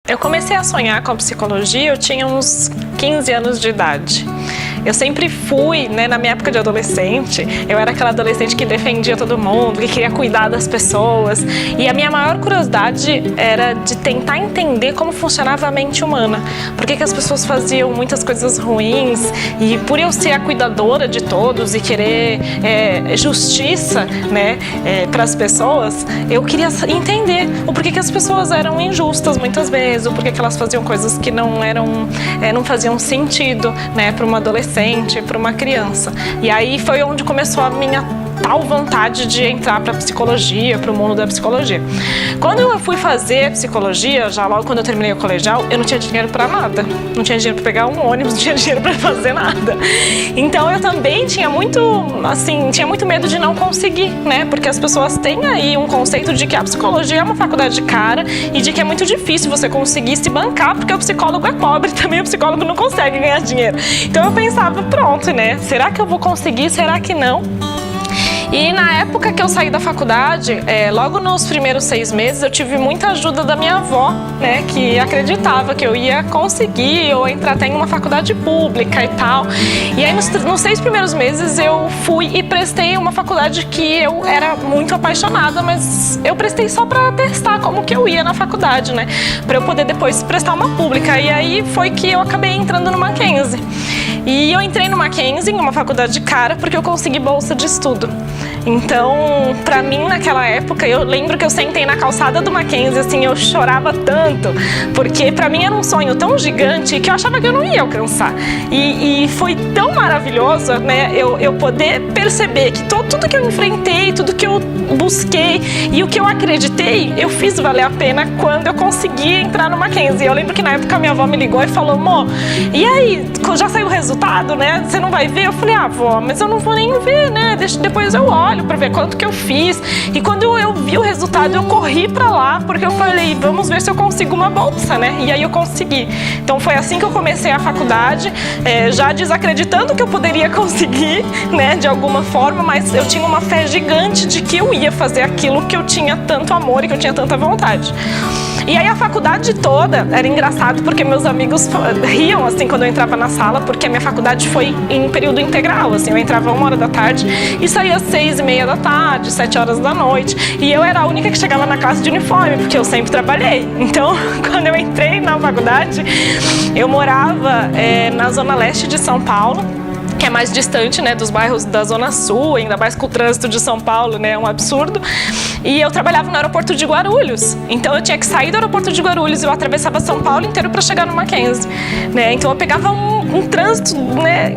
Eu comecei a sonhar com a psicologia, eu tinha uns 15 anos de idade. Eu sempre fui, na minha época de adolescente, eu era aquela adolescente que defendia todo mundo, que queria cuidar das pessoas. E a minha maior curiosidade era de tentar entender como funcionava a mente humana. Por que as pessoas faziam muitas coisas ruins. E por eu ser a cuidadora de todos e querer justiça, para as pessoas, eu queria entender o porquê que as pessoas eram injustas muitas vezes, o porquê que elas faziam coisas que não faziam sentido, para uma adolescente, para uma criança. E aí foi onde começou a minha tal vontade de entrar para a psicologia, para o mundo da psicologia. Quando eu fui fazer psicologia, já logo quando eu terminei o colegial, eu não tinha dinheiro para nada. Não tinha dinheiro para pegar um ônibus, não tinha dinheiro para fazer nada. Então eu também tinha muito medo de não conseguir, Porque as pessoas têm aí um conceito de que a psicologia é uma faculdade cara e de que é muito difícil você conseguir se bancar, porque o psicólogo é pobre, também o psicólogo não consegue ganhar dinheiro. Então eu pensava, pronto, será que eu vou conseguir? Será que não? E na época que eu saí da faculdade, logo nos primeiros 6 meses, eu tive muita ajuda da minha avó, que acreditava que eu ia conseguir ou entrar até em uma faculdade pública e tal. E aí nos 6 primeiros meses eu fui e prestei uma faculdade que eu era muito apaixonada, mas eu prestei só para testar como que eu ia na faculdade, para eu poder depois prestar uma pública. E aí foi que eu acabei entrando no Mackenzie. E eu entrei no Mackenzie, em uma faculdade cara, porque eu consegui bolsa de estudo. Então, pra mim, naquela época, eu lembro que eu sentei na calçada do Mackenzie, assim, eu chorava tanto, porque pra mim era um sonho tão gigante que eu achava que eu não ia alcançar. E foi tão maravilhoso, eu poder perceber que tudo que eu enfrentei, tudo que eu busquei e o que eu acreditei, eu fiz valer a pena quando eu consegui entrar no Mackenzie. Eu lembro que na época minha avó me ligou e falou: "Mô, e aí, já saiu o resultado, Você não vai ver?" Eu falei: "Ah, vó, mas eu não vou nem ver, depois eu olho pra ver quanto que eu fiz." E quando eu vi o resultado, eu corri pra lá, porque eu falei: vamos ver se eu consigo uma bolsa, E aí eu consegui. Então foi assim que eu comecei a faculdade, já desacreditando que eu poderia conseguir, de alguma forma, mas eu tinha uma fé gigante de que eu ia fazer aquilo que eu tinha tanto amor e que eu tinha tanta vontade. E aí a faculdade toda, era engraçado porque meus amigos riam, assim, quando eu entrava na sala, porque a minha faculdade foi em período integral, assim, eu entrava 1h da tarde e saía às 6h30 da tarde, 7h da noite. E eu era a única que chegava na classe de uniforme, porque eu sempre trabalhei. Então, quando eu entrei na faculdade, eu morava na zona leste de São Paulo, que é mais distante, dos bairros da Zona Sul, ainda mais com o trânsito de São Paulo, é um absurdo. E eu trabalhava no aeroporto de Guarulhos, então eu tinha que sair do aeroporto de Guarulhos, eu atravessava São Paulo inteiro para chegar no Mackenzie, Então eu pegava um trânsito,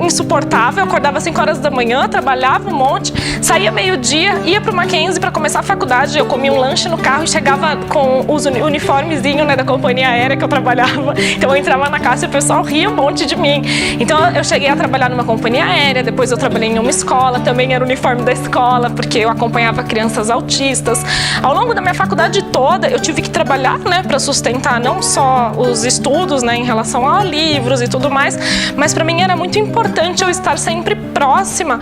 insuportável, eu acordava às 5h da manhã, trabalhava um monte, saía meio-dia, ia pro Mackenzie para começar a faculdade, eu comia um lanche no carro e chegava com os uniformezinhos, da companhia aérea que eu trabalhava. Então eu entrava na casa e o pessoal ria um monte de mim. Então eu cheguei a trabalhar numa companhia aérea, depois eu trabalhei em uma escola, também era o uniforme da escola, porque eu acompanhava crianças autistas. Ao longo da minha faculdade toda, eu tive que trabalhar, para sustentar não só os estudos, em relação a livros e tudo mais, mas para mim era muito importante eu estar sempre próxima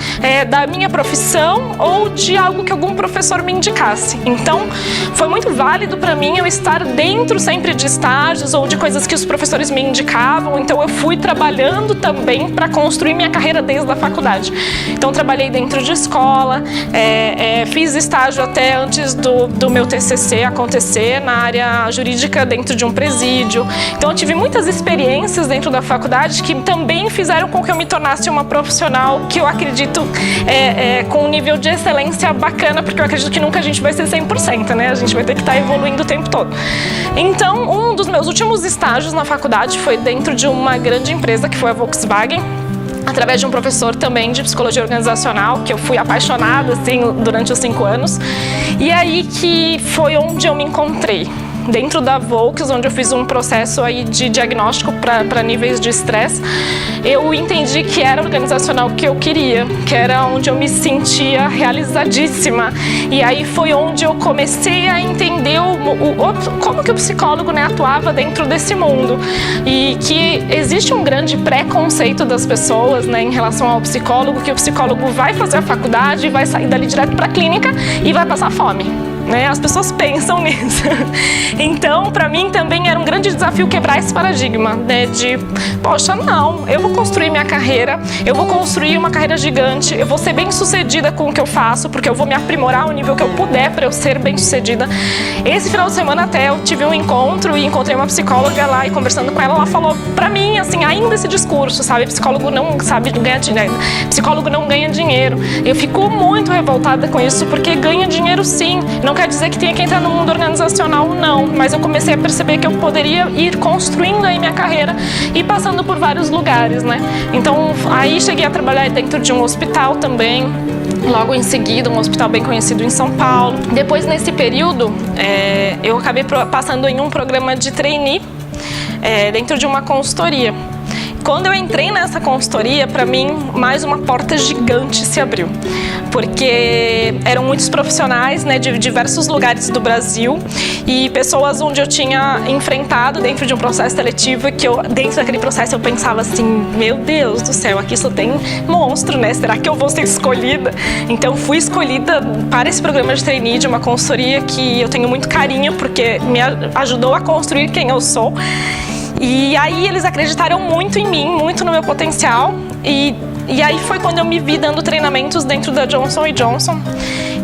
da minha profissão ou de algo que algum professor me indicasse. Então, foi muito válido para mim eu estar dentro sempre de estágios ou de coisas que os professores me indicavam. Então, eu fui trabalhando também para construir minha carreira desde a faculdade. Então, trabalhei dentro de escola, fiz estágio até antes do meu TCC acontecer na área jurídica dentro de um presídio. Então, eu tive muitas experiências dentro da faculdade que também fizeram com que eu me tornasse uma profissional que eu acredito com um nível de excelência bacana, porque eu acredito que nunca a gente vai ser 100%, A gente vai ter que estar evoluindo o tempo todo. Então, um dos meus últimos estágios na faculdade foi dentro de uma grande empresa, que foi a Volkswagen, através de um professor também de psicologia organizacional, que eu fui apaixonada, assim, durante os 5 anos. E aí que foi onde eu me encontrei. Dentro da Volks, onde eu fiz um processo aí de diagnóstico para níveis de estresse, eu entendi que era organizacional que eu queria, que era onde eu me sentia realizadíssima. E aí foi onde eu comecei a entender como que o psicólogo atuava dentro desse mundo. E que existe um grande preconceito das pessoas em relação ao psicólogo, que o psicólogo vai fazer a faculdade, vai sair dali direto para a clínica e vai passar fome. né? As pessoas pensam nisso. Então, para mim também era um grande desafio quebrar esse paradigma, né? De, poxa, não, eu vou construir minha carreira, eu vou construir uma carreira gigante, eu vou ser bem sucedida com o que eu faço, porque eu vou me aprimorar ao nível que eu puder para eu ser bem sucedida. Esse final de semana até eu tive um encontro e encontrei uma psicóloga lá e conversando com ela, ela falou pra mim, assim, ainda esse discurso, sabe? Psicólogo não sabe ganhar dinheiro, psicólogo não ganha dinheiro. Eu fico muito revoltada com isso, porque ganha dinheiro sim. Não quer dizer que tenha que entrar no mundo organizacional, não. Mas eu comecei a perceber que eu poderia ir construindo aí minha carreira e passando por vários lugares, né? Então, aí cheguei a trabalhar dentro de um hospital também. Logo em seguida, um hospital bem conhecido em São Paulo. Depois, nesse período, eu acabei passando em um programa de trainee dentro de uma consultoria. Quando eu entrei nessa consultoria, para mim, mais uma porta gigante se abriu. Porque eram muitos profissionais, né, de diversos lugares do Brasil e pessoas onde eu tinha enfrentado dentro de um processo seletivo que dentro daquele processo eu pensava assim, meu Deus do céu, aqui só tem monstro, né? Será que eu vou ser escolhida? Então fui escolhida para esse programa de trainee de uma consultoria que eu tenho muito carinho porque me ajudou a construir quem eu sou. E aí eles acreditaram muito em mim, muito no meu potencial e aí foi quando eu me vi dando treinamentos dentro da Johnson & Johnson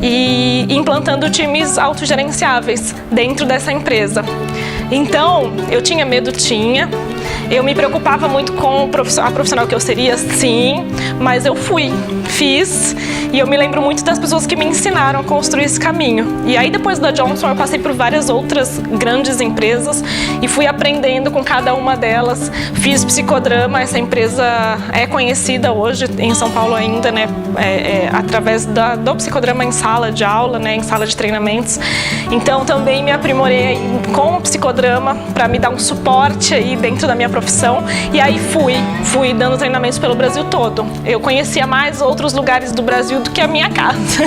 e implantando times autogerenciáveis dentro dessa empresa. Então, eu tinha medo, eu me preocupava muito com a profissional que eu seria, sim, mas eu fiz e eu me lembro muito das pessoas que me ensinaram a construir esse caminho. E aí depois da Johnson eu passei por várias outras grandes empresas e fui aprendendo com cada uma delas. Fiz psicodrama, essa empresa é conhecida hoje em São Paulo ainda, né, através do psicodrama em sala de aula, né, em sala de treinamentos. Então também me aprimorei com o psicodrama para me dar um suporte aí dentro da minha profissão e aí fui dando treinamentos pelo Brasil todo. Eu conhecia mais outros lugares do Brasil do que a minha casa.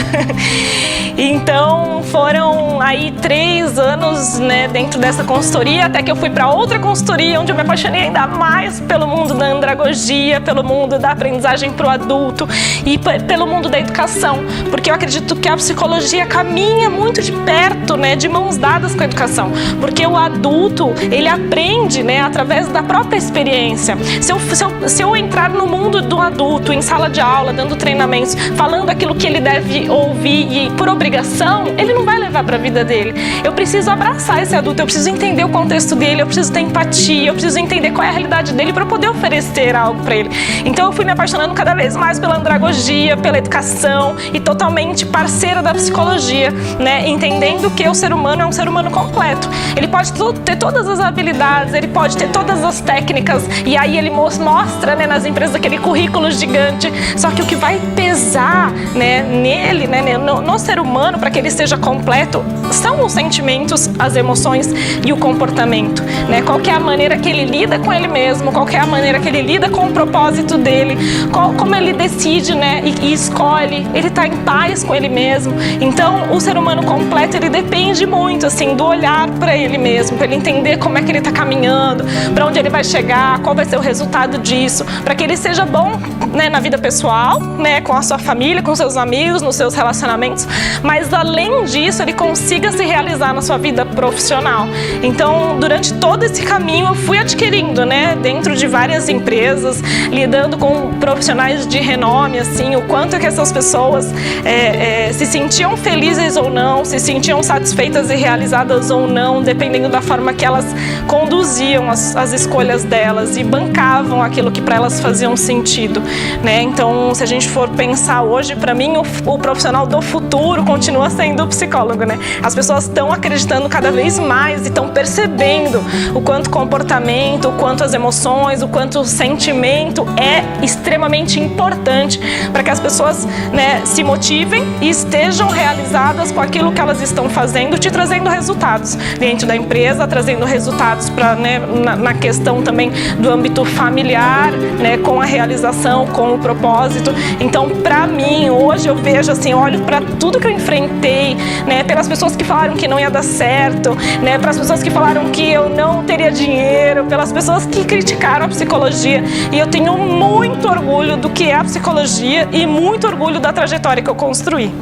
Então foram aí 3 anos, né, dentro dessa consultoria, até que eu fui para outra consultoria onde eu me apaixonei ainda mais pelo mundo da andragogia, pelo mundo da aprendizagem para o adulto e pelo mundo da educação, porque eu acredito que a psicologia caminha muito de perto, né, de mãos dadas com a educação, porque o adulto, ele aprende, né, através da própria experiência. Se eu entrar no mundo do adulto, em sala de aula, dando treinamentos, falando aquilo que ele deve ouvir e por obrigação, ele não vai levar para a vida dele. Eu preciso abraçar esse adulto, eu preciso entender o contexto dele, eu preciso ter empatia, eu preciso entender qual é a realidade dele para poder oferecer algo para ele. Então eu fui me apaixonando cada vez mais pela andragogia, pela educação e totalmente parceira da psicologia, né? Entendendo que o ser humano é um ser humano completo. Ele pode ter todas as habilidades, ele pode ter todas as técnicas e aí ele mostra, né, nas empresas aquele currículo gigante, só que o que vai pesar, né, nele, né, no ser humano para que ele seja completo são os sentimentos, as emoções e o comportamento, né? Qual que é a maneira que ele lida com ele mesmo, qual que é a maneira que ele lida com o propósito dele, como ele decide, né, e escolhe, ele tá em paz com ele mesmo. Então o ser humano completo, ele depende muito assim do olhar para ele mesmo, para ele entender como é que ele tá caminhando, para onde ele vai chegar, qual vai ser o resultado disso, para que ele seja bom, né, na vida pessoal, né, com a sua família, com seus amigos, nos seus relacionamentos, mas além disso ele consiga se realizar na sua vida profissional. Então durante todo esse caminho eu fui adquirindo, né, dentro de várias empresas, lidando com profissionais de renome, assim, o quanto que essas pessoas se sentiam felizes ou não, se sentiam satisfeitas e realizadas ou não, dependendo da forma que elas conduziam as escolhas delas e bancavam aquilo que para elas faziam sentido, né? Então, se a gente for pensar hoje, para mim o profissional do futuro continua sendo o psicólogo, né? As pessoas estão acreditando cada vez mais e estão percebendo o quanto comportamento, o quanto as emoções, o quanto o sentimento é extremamente importante para que as pessoas, né, se motivem e estejam realizadas com aquilo que elas estão fazendo, te trazendo resultados dentro da empresa, trazendo resultados para, né, na questão também do âmbito familiar, né, com a realização, com o propósito. Então, para mim, hoje eu vejo assim, olho para tudo que eu enfrentei, né, pelas pessoas que falaram que não ia dar certo, né, para as pessoas que falaram que eu não teria dinheiro, pelas pessoas que criticaram a psicologia, e eu tenho muito orgulho do que é a psicologia e muito orgulho da trajetória que eu construí.